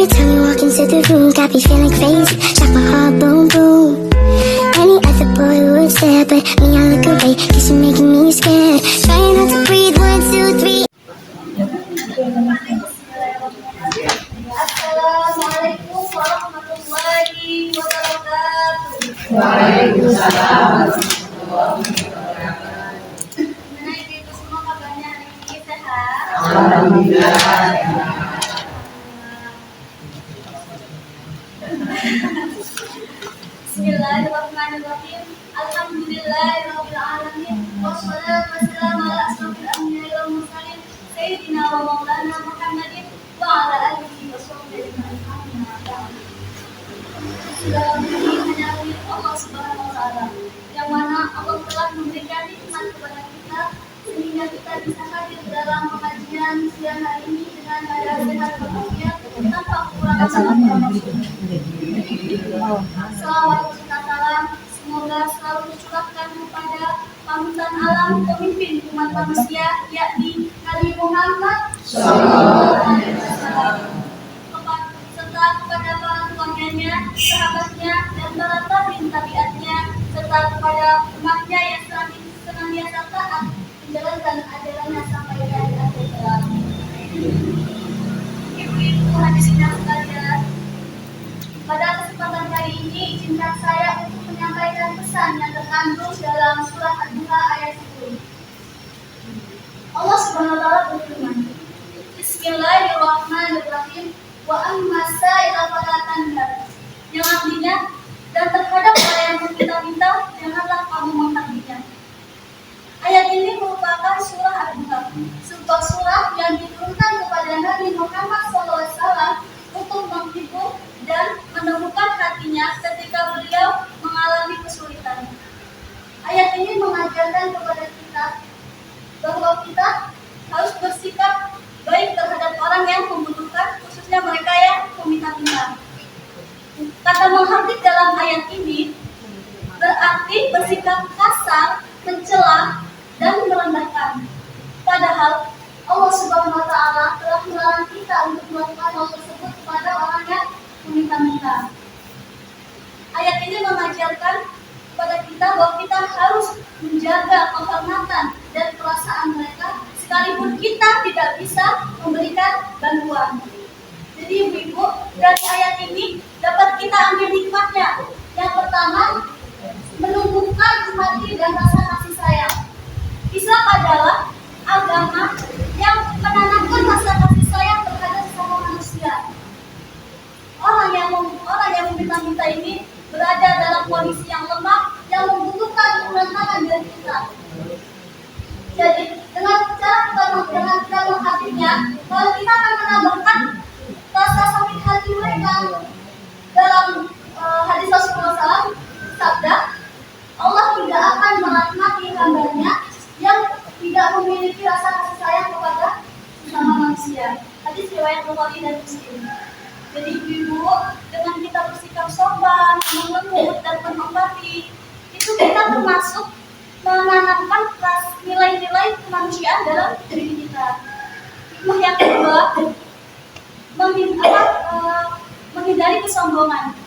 time you walk into the room, got me feeling crazy, shot my heart boom boom. Any other boy would stare, but me I look away, cause you're making me scared. Trying not to breathe, 1, 2, 3. Assalamualaikum warahmatullahi wabarakatuh. Waalaikumsalam. Gimana ibu semua kabarnya hari ini, sehat? Alhamdulillah. Bismillahirrahmanirrahim. Alhamdulillahirabbil alamin. Wassalatu wassalamu ala asyrofil anbiya'i wal mursalin sayyidina wa maulana Muhammadin wa ala alihi wa sahbihi ajma'in. Segala puji hanya milik Allah Subhanahu wa taala, yang mana Allah telah memberikan nikmat kepada kita sehingga kita bisa hadir dalam pengajian siang hari ini dengan keadaan sehat walafiat tanpa kekurangan apapun. Salawat serta salam semoga selalu tercurahkan kepada panutan alam pemimpin umat manusia, yakni Nabi Muhammad SAW, serta kepada para keluarganya, sahabatnya, dan para tabi'in-tabi'atnya, serta kepada umatnya yang senantiasa taat menjalankan ajarannya sampai di akhir kelak. Ibu-ibu hadirin sekalian, pada kesempatan kali ini izinkan saya untuk menyampaikan pesan yang terkandung dalam surah Ad-Duha ayat 10. Allah Subhanahu wa taala berfirman, Bismillahirrahmanirrahim, wa amma sa'ila fala tanhar, yang artinya, dan terhadap orang yang meminta-minta janganlah kamu menghakinya. Ayat ini merupakan surah Ad-Duha, sebuah surah yang diturunkan kepada Nabi Muhammad SAW untuk menghibur dan menemukan hatinya ketika beliau mengalami kesulitan. Ayat ini mengajarkan kepada kita bahwa kita harus bersikap baik terhadap orang yang membutuhkan, khususnya mereka yang meminta-minta. Kata menghardik dalam ayat ini berarti bersikap kasar, mencela, dan merendahkan. Padahal Allah Subhanahu wa taala telah melarang kita untuk melakukan hal tersebut kepada orang yang meminta-minta. Ayat ini mengajarkan kepada kita bahwa kita harus menjaga kehormatan dan perasaan mereka sekalipun kita tidak bisa memberikan bantuan. Jadi ibu-ibu, dari ayat ini dapat kita ambil hikmahnya. Yang pertama, menumbuhkan empati dan rasa kasih sayang. Islam adalah agama yang menanamkan rasa kasih sayang terhadap sesama manusia. Orang yang meminta-minta ini berada dalam kondisi yang lemah, yang membutuhkan uluran dari kita. Jadi dengan kita menghatinya, kalau kita akan menambahkan rasa sakit hati mereka. Dalam hadis Rasulullah SAW sabda, Allah tidak akan merahmati hambanya yang tidak memiliki rasa kasih sayang kepada sesama manusia. Hadis riwayat Bukhari dan Muslim. Jadi ibu, dengan kita bersikap sopan, mengeluh, dan berempati, itu kita termasuk menanamkan nilai-nilai kemanusiaan dalam diri kita. Hikmah yang kedua, menghindari kesombongan.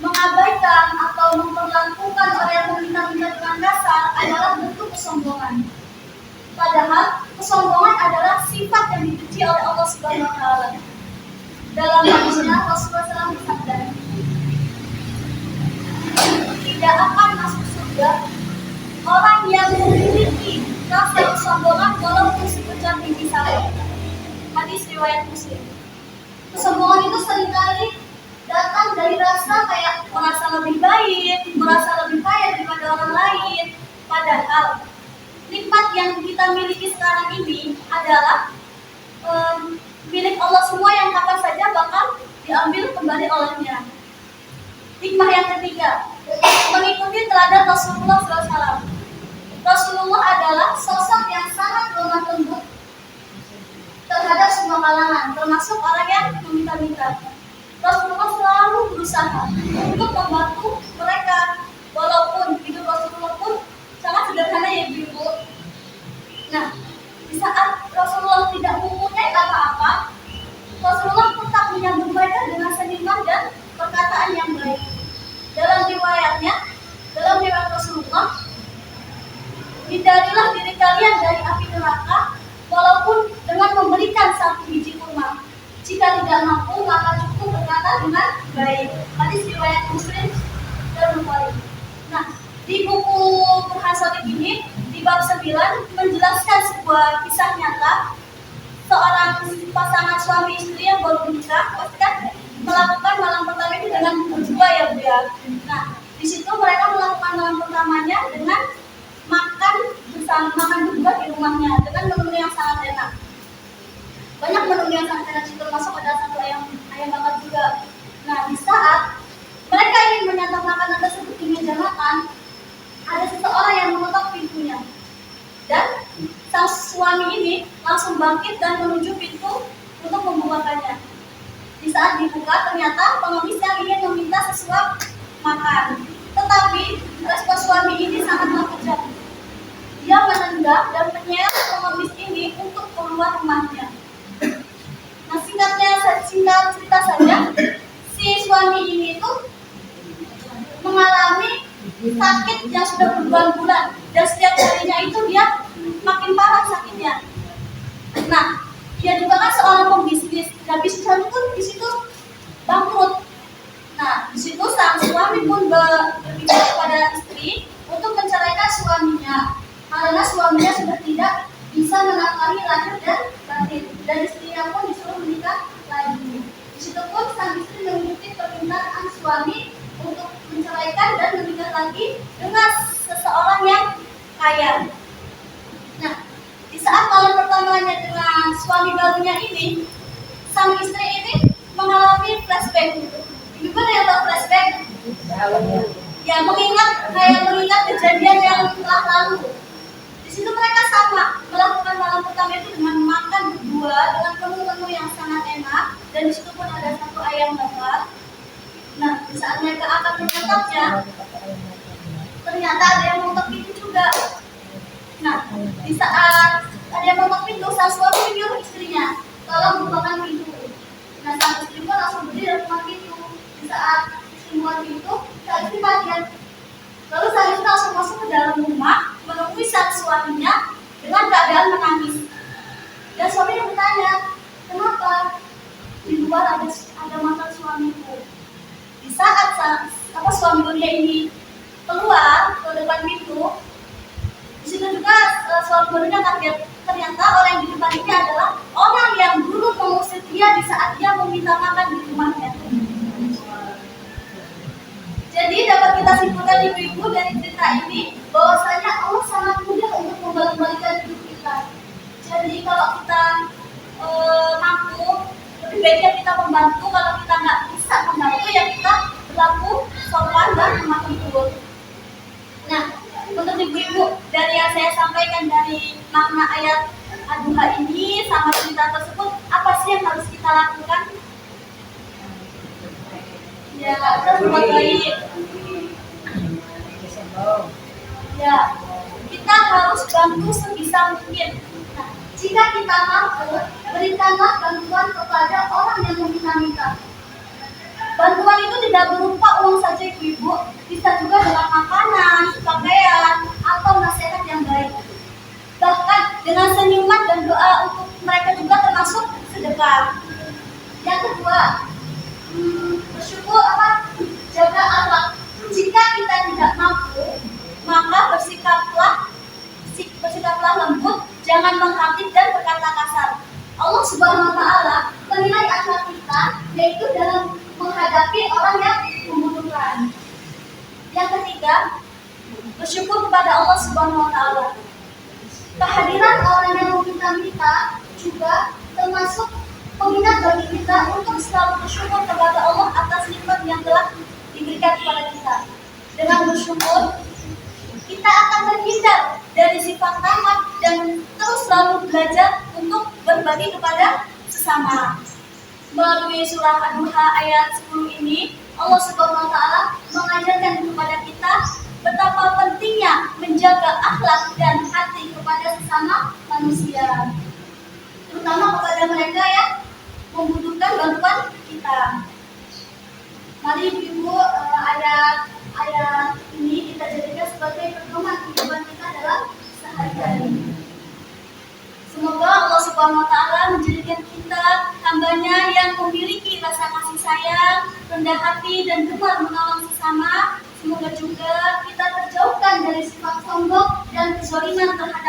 Mengabaikan atau memperlakukan orang yang meminta-minta dengan kasar adalah bentuk kesombongan. Padahal kesombongan adalah sifat yang dibenci oleh Allah Subhanahu wa taala. Dalam hadisnya Rasulullah SAW bersabda, tidak akan masuk surga orang yang memiliki rasa kesombongan walaupun sebesar biji sawi. Hadis riwayat Muslim. Kesombongan itu seringkali datang dari rasa kayak merasa lebih baik, merasa lebih kaya daripada orang lain. Padahal nikmat yang kita miliki sekarang ini adalah milik Allah semua yang kapan saja bakal diambil kembali olehnya. Hikmah yang ketiga, mengikuti teladan Rasulullah SAW. Rasulullah adalah sosok yang sangat lemah lembut terhadap semua kalangan, termasuk orang yang meminta-minta. Rasulullah selalu berusaha untuk membantu mereka, walaupun hidup Rasulullah pun sangat sederhana ya ibu. Nah, di saat Rasulullah tidak mempunyai apa-apa, Rasulullah tetap menyambut mereka riwayatnya dalam riwayat Rasulullah, hindarilah diri kalian dari api neraka walaupun dengan memberikan 1 biji kurma. Jika tidak mampu, maka cukup berkata dengan baik. Hadis riwayat Muslim dan Bukhari. Nah, di buku Burhan Shadiq ini di bab 9 menjelaskan sebuah kisah nyata seorang pasangan suami istri yang baru menikah pasti kan melakukan malam pertama itu dengan berdua ya Bu ya. Nah, di situ mereka melakukan malam pertamanya dengan makan bersama, makan berdua di rumahnya dengan menu yang sangat enak. Banyak menu yang sangat enak, termasuk ada satu ayam bakar juga. Nah, di saat mereka ingin menyantap makanan tersebut di meja makan, ada seseorang yang mengetok pintunya. Dan sang suami ini langsung bangkit dan menuju pintu untuk membukakannya. Di saat dibuka, ternyata pengemisnya ingin meminta sesuap makan. Tetapi respon suami ini sangatlah kejam. Dia menendang dan menyeret pengemis ini untuk keluar rumahnya. Nah, singkat cerita saja, si suami ini itu mengalami sakit yang sudah berbulan-bulan dan setiap harinya itu dia makin parah sakitnya. Nah, dia juga kan seorang pembisnis dan bisnisnya pun di situ bangkrut. Nah, di situ sang suami pun berbicara kepada istri untuk menceraikan suaminya karena suaminya sudah tidak bisa menafkahi lahir dan batin, dan istrinya pun disuruh menikah lagi. Di situ pun sang istri mengikuti permintaan suami untuk menceraikan dan menikah lagi dengan seseorang yang kaya. Nah, di saat malam pertamanya dengan suami barunya ini, sang istri ini mengalami flashback. Ibu yang tahu flashback? Ya, mengingat kejadian yang telah lalu. Di situ mereka sama melakukan malam pertama itu dengan makan berdua dengan menu-menu yang sangat enak, dan di situ pun ada satu ayam bakar. Nah, di saat mereka akan menyantapnya, ternyata ada yang mengetok pintu juga. Nah, di saat ada yang mengetok pintu, sang suami menyuruh istrinya, tolong bukakan pintu. Nah, sang istri pun langsung berdiri di depan pintu. Di saat istri buka pintu, sang istri kaget. Lalu sang istri langsung masuk ke dalam rumah, menemui sang suaminya dengan keadaan menangis. Dan suaminya bertanya, kenapa? Di luar ada mantan suamiku. Di saat suami mulia ini keluar ke depan pintu, di situ juga suami mulia kaget. Ternyata orang yang di depan ini adalah orang yang dulu mengusir dia di saat dia meminta makan di rumahnya. Jadi dapat kita simpulkan ibu-ibu dari cerita ini bahwasanya Allah sangat mudah untuk membalik-balikan hidup kita. Jadi kalau kita mampu, lebih baiknya kita membantu. Kalau kita nggak bisa membantu, ya kita berlaku sopan dan memakai turun. Nah, untuk ibu-ibu, dari yang saya sampaikan dari makna ayat Ad-Duha ini sama cerita tersebut, apa sih yang harus kita lakukan? Ya, berbuat baik. Ya, kita harus bantu sebisa mungkin. Nah, jika kita mampu, berikanlah bantuan kepada orang yang meminta-minta. Bantuan itu tidak berupa uang saja ibu-ibu, bisa juga dengan makanan, pakaian, atau nasihat yang baik. Bahkan dengan senyuman dan doa untuk mereka juga termasuk sedekah. Yang kedua, bersyukur jaga akhlak. Jika kita tidak mampu, maka bersikaplah lembut, jangan mengkritik dan berkata kasar. Allah Subhanahu wa Ta'ala menilai akhlak kita yaitu dalam menghadapi orang yang membutuhkan. Yang ketiga, bersyukur kepada Allah Subhanahu wa Ta'ala. Kehadiran orang yang meminta-minta juga termasuk peminat bagi kita untuk selalu bersyukur kepada Allah atas nikmat yang telah diberikan kepada kita. Dengan bersyukur, kita akan terhindar dari sifat tamak dan terus selalu belajar untuk berbagi kepada sesama. Melalui surah Ad-Duha ayat 10 ini, Allah Subhanahu wa Ta'ala mengajarkan kepada kita betapa pentingnya menjaga akhlak dan hati kepada sesama manusia, terutama kepada mereka yang membutuhkan bantuan kita. Mari ibu ayat ayat ini kita jadikan sebagai pedoman kehidupan kita dalam sehari-hari. Semoga Allah Subhanahu wa Ta'ala menjadikan kita hambanya yang memiliki rasa kasih sayang, rendah hati, dan gemar menolong sesama. Semoga juga kita terjauhkan dari sifat sombong dan kezaliman terhadap